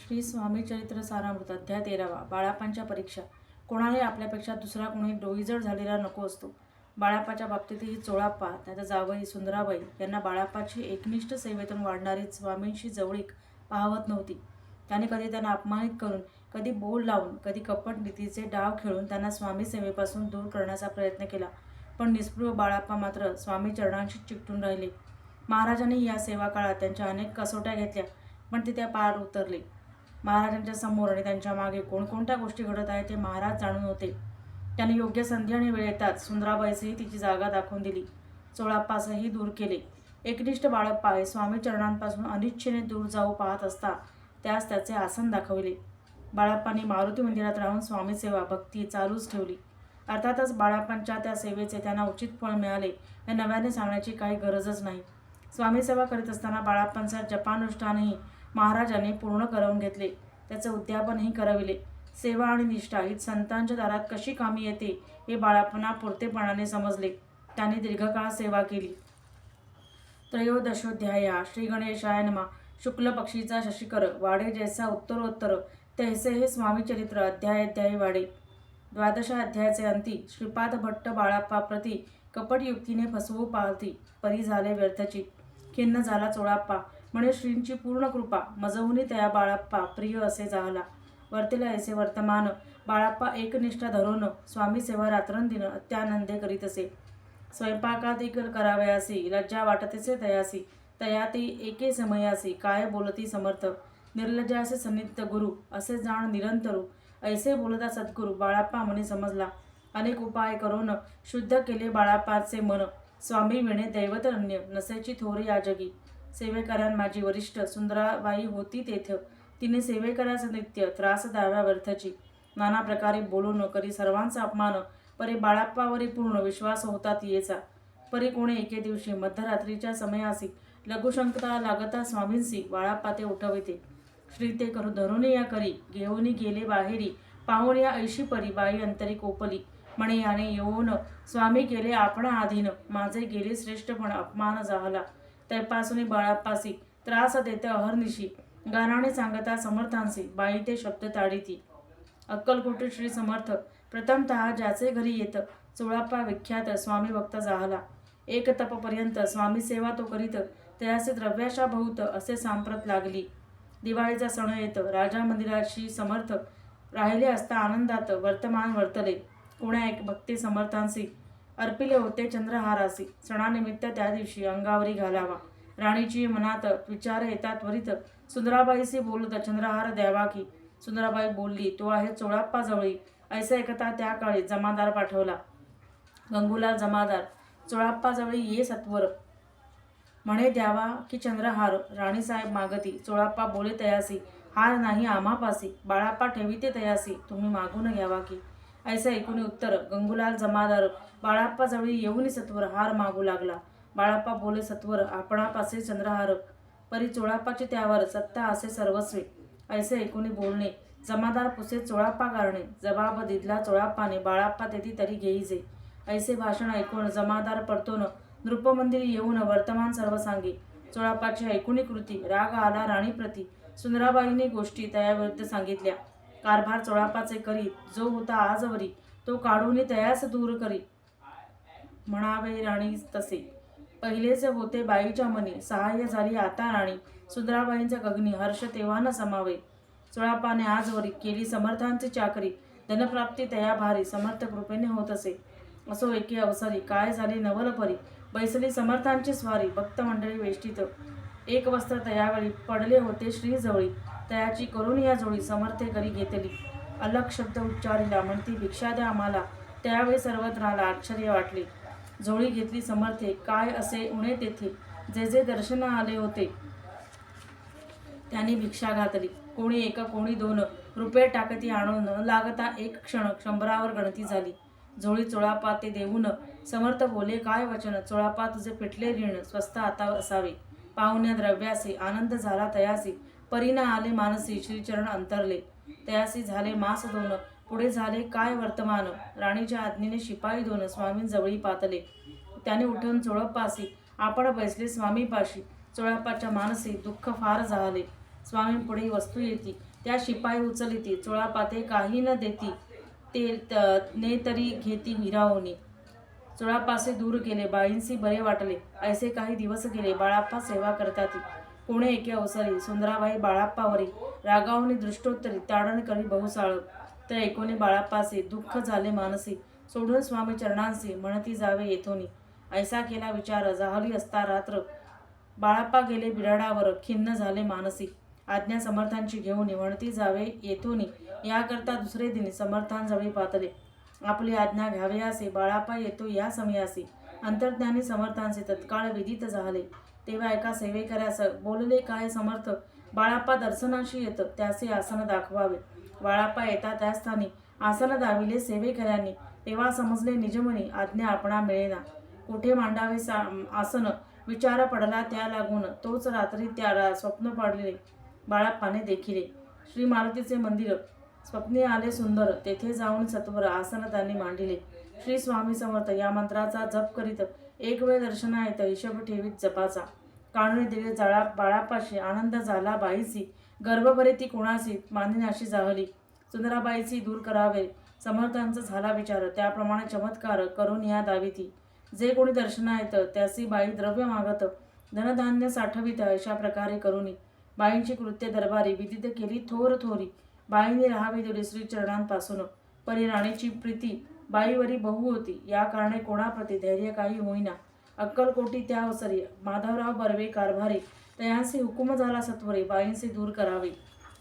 श्री स्वामी चरित्र सारामृत अध्याय 13वा. बाळाप्पांच्या परीक्षा. कोणालाही आपल्यापेक्षा दुसरा कोणी डोईजड झालेला नको असतो. बाळाप्पाच्या बाबतीतही चोळाप्पा, त्याचा जावई सुंदराबाई यांना बाळाप्पाची एकनिष्ठ सेवेतून वाढणारी स्वामींशी जवळीक पाहवत नव्हती. त्याने कधी त्यांना अपमानित करून, कधी बोल लावून, कधी कपट नीतीचे डाव खेळून त्यांना स्वामी सेवेपासून दूर करण्याचा प्रयत्न केला. पण निस्पृह बाळाप्पा मात्र स्वामी चरणांशी चिकटून राहिले. महाराजांनी या सेवा काळात त्यांच्या अनेक कसोट्या घेतल्या, पण ते त्या पार उतरले. महाराजांच्या समोर आणि त्यांच्या मागे कोणकोणत्या गोष्टी घडत आहेत ते महाराज जाणून होते. त्याने योग्य संधी आणि वेळ येताच सुंदराबाईसही तिची जागा दाखवून दिली. चोळाप्पासही दूर केले. एकनिष्ठ बाळप्पा हे स्वामी चरणांपासून अनिच्छेने दूर जाऊ पाहत असता त्यास त्याचे आसन दाखविले. बाळप्पांनी मारुती मंदिरात राहून स्वामी सेवा भक्ती चालूच ठेवली. अर्थातच बाळप्पांच्या त्या सेवेचे त्यांना उचित फळ मिळाले हे नव्याने सांगण्याची काही गरजच नाही. स्वामी सेवा करीत असताना बाळप्पांचा जपानुष्ठानही महाराजांनी पूर्ण करवून घेतले. त्याचे उद्यापनही करविले. सेवा आणि निष्ठा ही संतांच्या दारात कशी कामी येते हे बाळप्पांना पुरतेपणाने समजले. त्याने दीर्घकाळ सेवा केली. त्रयोदशोध्याय. श्री गणेशाय नमः. शुक्ल पक्षीचा शशिकर वाढे जैसा उत्तरोत्तर, तैसे हे स्वामीचरित्र अध्यायाध्यायी वाढे. द्वादश अध्यायाचे अंती. श्रीपाद भट्ट बाळप्पा प्रति कपट युक्तीने फसवू पाहती, परी झाले व्यर्थची. खिन्न झाला चोळाप्पा, म्हणे श्रींची पूर्ण कृपा मजवूनी त्या बाळप्पा प्रिय असे झाला. वर्तेला ऐसे वर्तमान. बाळप्पा एकनिष्ठा धरून स्वामी सेवा रात्रंदिन अत्यानंदे करीत असे. स्वयंपाकादिक करावयासी, लज्जा वाटतेसे तयासी, तया ती एके समयासी, काय बोलती समर्थ. निर्लज्जासे सन्निध गुरु, असे जाण निरंतरू. ऐसे बोलता सद्गुरू, बाळप्पा मनी समजला. अनेक उपाय करून शुद्ध केले बाळप्पाचे मन. स्वामी विणे दैवत अन्य, नसेची थोर या जगी. सेवेकऱ्यां माझी वरिष्ठ सुंदराबाई होती तेथ, तिने सेवेकऱ्यास नित्य त्रास द्याव्या व्यर्थची. नाना प्रकारे बोलून करी सर्वांचा अपमान, परी बाळप्पावरी पूर्ण विश्वास होता तियेचा. परी कोणे एके दिवशी मध्यरात्रीच्या समयासी लघुशंकता लागता स्वामींसी बाळप्पा ते उठविते. श्री ते करू धरून या करी, घेऊन गेले बाहेरी, पाहून या ऐशी परी बाई अंतरी कोपली. म्हणे याने येऊन स्वामी केले आपणा अधीन, माझे गेले श्रेष्ठपण अपमान झाला. तैपासून बाळप्पासी त्रास देते अहर्निशी, गानाने सांगता समर्थांसी बाई ते शब्द ताडीती. अक्कलकोटी श्री समर्थ प्रथमतः ज्याचे घरी येत, चोळाप्पा विख्यात स्वामी भक्त झाला. एक तपपर्यंत स्वामी सेवा तो करीत, त्याचे द्रव्याशा बहुत असे सांप्रत लागली. दिवाळीचा सण येत, राजा मंदिराशी समर्थ राहिले असता आनंदात वर्तमान वर्तले. कोण्या एक भक्ती समर्थांसी अर्पिले होते चंद्रहारासी. सणानिमित्त त्या दिवशी अंगावरी घालावा. राणीची मनात विचार येतात त्वरित, सुंदराबाईशी बोलत चंद्रहार द्यावा की. सुंदराबाई बोलली, तो आहे चोळाप्पा जवळी. ऐसे ऐकता त्या काळी जमादार पाठवला. गंगूलाल जमादार, चोळाप्पा जवळी ये सत्वर, म्हणे द्यावा की चंद्रहार. राणीसाहेब मागती. चोळाप्पा बोले तयासी, हार नाही आम्हापासी. बाळप्पा ठेविते तयासी, तुम्ही मागून घ्यावा की. ऐसे ऐकून उत्तर. गंगूलाल जमादार बाळप्पा जवळी येऊन सत्वर हार मागू लागला. बाळप्पा बोले, सत्वर आपणापासे चंद्रहार, परी चोळाप्पाचे त्यावर सत्ता असे सर्वस्वी. ऐसे ऐकून बोलणे. जमादार पुसे चोळाप्पा कारणे, जबाब दिदला चोळाप्पाने, बाळप्पा तेथी तरी घेईजे. ऐसे भाषण ऐकून जमादार परतून नृपमंदिरी येऊन वर्तमान सर्व सांगे. चोळाप्पाची ऐकुनी कृती. राग आला राणीप्रती. सुंदराबाईंनी गोष्टी तयाविरुद्ध सांगितल्या. कारभार चोळाप्पाचे करी, जो होता आजवरी, तो काढून तयास दूर करी. म्हणावे राणी तसे. पहिलेच होते बाईच्या मनी, सहाय्य झाली आता राणी. सुंदराबाईंचा गगनी हर्ष तेव्हा न समावे. चोळाप्पाने आजवरी केली समर्थांची चाकरी, धनप्राप्ती तया भारी, समर्थ कृपेने होत असे. असो एके अवसरी काय झाले नवल परी, बैसली समर्थांची स्वारी. भक्त मंडळी वेष्टीत एक वस्त्र तयावेळी पडले होते श्रीजवळी. तयाची करून या जोडी समर्थे करी घेतली. अलग शब्द उच्चारिला, म्हणती भिक्षा द्या आम्हाला. त्यावेळी सर्वत्राला आश्चर्य वाटले. झोळी घेतली समर्थे, काय असे उणे तेथे. जे जे दर्शन आले होते त्यांनी भिक्षा घातली. कोणी एक कोणी दोन रुपये टाकती आणून न लागता एक क्षण शंभरावर गणती झाली. झोळी चोळाप्पा ते देऊन समर्थ बोले, काय वचन. चोळाप्पा तुझे पेटले ऋण स्वस्त आता असावे. पाहुण्या द्रव्यासी आनंद झाला तयासी, परीना आले मानसी श्रीचरण अंतरले. तयासी झाले मास दोन, पुढे झाले काय वर्तमान. राणीच्या आज्ञेने शिपाई दोन स्वामींजवळी पातले. त्याने उठून चोळप्पासी आपण बैसले स्वामीपाशी. चोळाप्पाच्या मानसी दुःख फार झाले. स्वामी पुढे वस्तू येती त्या शिपाई उचलिती, चोळापाते काही न देती ते ने तरी घेती हिरावणी. चोळापासे दूर केले, बाईंसी बरे वाटले. ऐसे काही दिवस गेले, बाळाप्पा सेवा करताती. कोणे एके अवसरी सुंदराबाई बाळाप्पावरी रागावणी दृष्टोत्तरी ताडण करी बहुसाळ. तर ऐकोने बाळाप्पासे दुःख झाले मानसी, सोडून स्वामी चरणांसी म्हणती जावे येथोनी. ऐसा केला विचार, जाहली असता रात्र. बाळाप्पा गेले बिराडावर, खिन्न झाले मानसी. आज्ञा समर्थांची घेऊन म्हणती जावे येथोनी. याकरता दुसरे दिनी समर्थांजवळी पातले. आपली आज्ञा घ्यावयासी बाळाप्पा येतो या समयासी. अंतर्ज्ञानी समर्थांचे तत्काळ विदित झाले. तेव्हा एका सेवेकऱ्यास बोलले काय समर्थ, बाळाप्पा दर्शनाशी येत त्याचे आसन दाखवावे. बाळाप्पा येता त्या स्थानी आसन दाविले सेवेकऱ्यांनी. तेव्हा समजले निजमनी आज्ञा आपणा मिळेना. कुठे मांडावे आसन विचार पडला त्या लागून. तोच रात्री त्याला स्वप्न पडले बाळाप्पाने देखिले. श्री मारुतीचे मंदिर स्वप्ने आले सुंदर, तेथे जाऊन सत्वर आसन त्यांनी मांडिले. श्री स्वामी समर्थ या मंत्राचा जप करीत एक वेळ दर्शनायत हिशोब ठेवीत जपाचा. काढून दिले जाळा बाळाप्पाशी आनंद झाला बाईसी. गर्भभरे ती कोणासी मानिनाशी जाहली. सुंदराबाईची दूर करावे समर्थांचा झाला विचार, त्याप्रमाणे चमत्कार करून या दाविती. जे कोणी दर्शनायत त्यासी बाई द्रव्य मागत, धनधान्य साठवित अशा प्रकारे करुनी. बाईंची कृत्य दरबारी विदित केली थोर थोरी. बाईंनी राहावी दिली श्रीचरणांपासून. परी राणीची प्रीती बाईवरी बहु होती, या कारणे कोणाप्रती धैर्य काही होईना. अक्कलकोटी त्या अवसरी माधवराव बर्वे कारभारी तयांसी हुकुम झाला सत्वरे बाईंचे दूर करावे.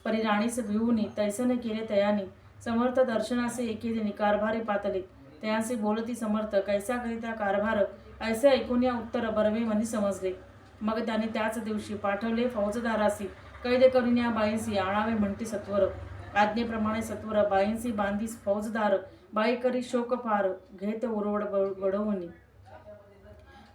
परी राणीस भिवूनी तैसने केले तयानी. समर्थ दर्शनासे एके दिनी कारभारी पातले. तयांसी बोलती समर्थ कैसा करिता कारभार, ऐसे ऐकून या उत्तर बर्वे मनी समजले. मग त्यांनी त्याच दिवशी पाठवले फौजदारासी, कैद करून या बाईंसी आणावे म्हणती सत्वर. आज्ञेप्रमाणे सत्वर बाईंसी बांधी फौजदार. बाई करी शोक फार, घेत उरवड बडवणी.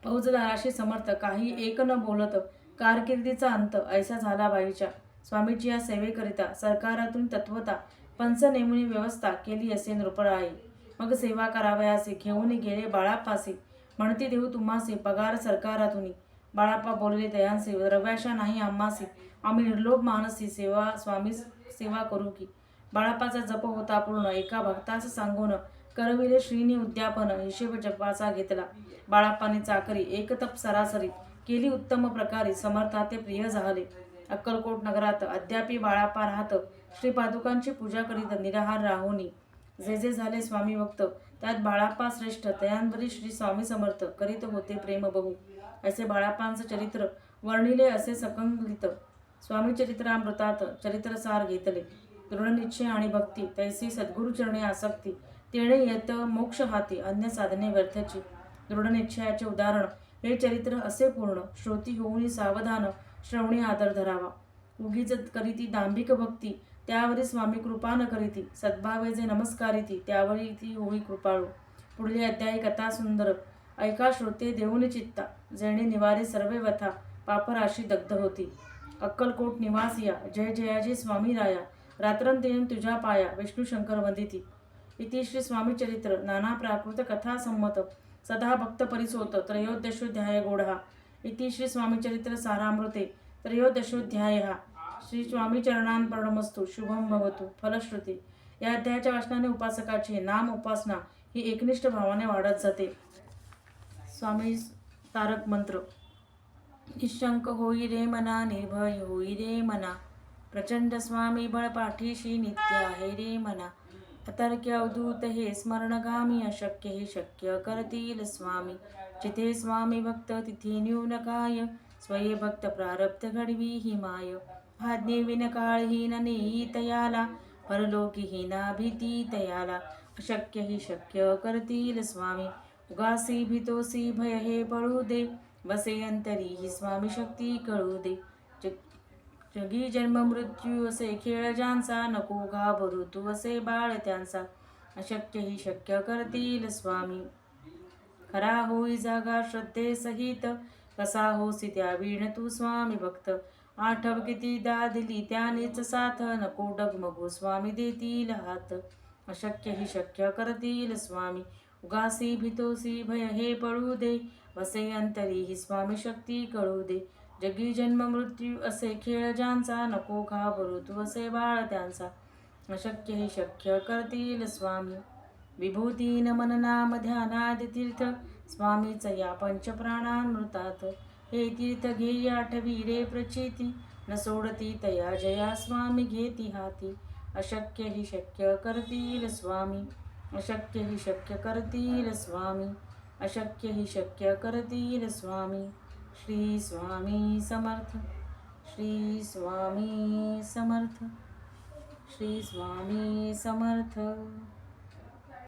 फौजदाराशी समर्थ काही एक न बोलत, कारकिर्दीचा अंत ऐसा झाला बाईच्या. स्वामीची या सेवेकरिता सरकारातून तत्वता पंच नेमून व्यवस्था केली असे नृपराई. मग सेवा करावयासी घेऊन गेले बाळाप्पासी, म्हणती देऊ तुम्हासी पगार सरकारातून. बाळाप्पा बोलले तयांसी, द्रव्याशा नाही आम्हासी, आम्ही निर्लोभ मानसी स्वामी सेवा करू की. बाळाप्पाचा जप होता पूर्ण, एका भक्तास सांगून करविले श्रीनी उद्यापन. हिशेब जपाचा घेतला बाळाप्पाने चाकरी, एक तप सरासरी केली उत्तम प्रकारे. समर्था ते प्रिय झाले. अक्कलकोट नगरात अद्यापी बाळाप्पा राहत, श्रीपादुकांची पूजा करीत निराहार राहुनी. जे जे झाले स्वामी भक्त, त्यात बाळाप्पा श्रेष्ठ. तयांवरी श्री स्वामी समर्थ करीत होते प्रेम बहु. असे बाळाप्पांचे चरित्र वर्णिले असे सकंलित स्वामी चरित्रामृतात चरित्रसार घेतले. दृढ निश्चय आणि भक्ती तैसी सद्गुरुचरणे आसक्ती, तेणे येत मोक्ष हाती अन्य साधने व्यर्थची. दृढ निश्चयाचे उदाहरण हे चरित्र असे पूर्ण. श्रोती होऊन सावधान श्रवणी आदर धरावा. उगीच करीती दांभिक भक्ती, त्यावरी स्वामी कृपा न करीती. सद्भावे जे नमस्कारिती, त्यावरी ती होई कृपाळू. पुढली अध्यायी कथा सुंदर ऐका श्रोते देऊन चित्ता, जेणे निवारी सर्वे व्यथा पापराशी दग्ध होती. अक्कलकोट निवासिया जय जयाजी स्वामी राया, रात्रंदिन तुझ्या पाया विष्णू शंकर वंदिती. इति श्री स्वामी चरित्र नाना प्राकृत कथा संमत सदा भक्त परिसोत त्रयोदशोध्याय गोढा. इति श्री स्वामी चरित्र सारामृते त्रयोदशोध्यायः. श्री स्वामी चरणार्पणमस्तु. शुभम भवतु. फलश्रुती. या अध्यायाच्या वाचनाने उपासकाची नाम उपासना ही एकनिष्ठ भावाने वाढत जाते. स्वामी तारक मंत्र. निशंक होई रे मना, निर्भय होई रे मना, प्रचंड स्वामी बळ पाठीशी नित्य आहे रे मना. अतर्क्य अवधूत हे स्मरणगामी, अशक्य हे शक्य करतील स्वामी. जिथे स्वामी भक्त तिथे न्यून काय, स्वये भक्त प्रारब्ध घडवी ही माय. आज्ञे विनकाळहीन नेई तयाला, परलोकीहीना भीती तयाला. अशक्य ही शक्य करतील स्वामी. उगासी भीतोसी भय हे पळू दे, बसे अंतरी ही स्वामी शक्ती कळू दे. जगी जन्म मृत्यू असे खेळ ज्यांचा, नको घाबरू तू असे बाळ त्यांचा. अशक्य ही शक्य करतील स्वामी. खरा होई जागा श्रद्धे सहित, कसा होसी त्या वीण तू स्वामी भक्त. आठव कितीदा दिली त्यानेच साथ, नको डगमगू स्वामी देतील हात. अशक्य ही शक्य करतील स्वामी. उगासी भीतोसी भय हे पळू दे, बसे अंतरी ही स्वामी शक्ती कळू दे. जगी जन्म मृत्यू असे खेळ ज्यांचा, नको घाबरू तू असे बाळ त्यांचा. अशक्य ही शक्य करतील स्वामी, विभूती नमन नाम ध्यानाद तीर्थ. स्वामीच या पंचप्राणामृतात, हे तीर्थ घेई आठवी रे प्रचिती. न सोडती तया जया स्वामी घेती हाती. अशक्य ही शक्य करतील स्वामी, अशक्य ही शक्य करतील स्वामी, अशक्य ही शक्य करतील स्वामी. श्री स्वामी समर्थ, श्री स्वामी समर्थ, श्री स्वामी समर्थ.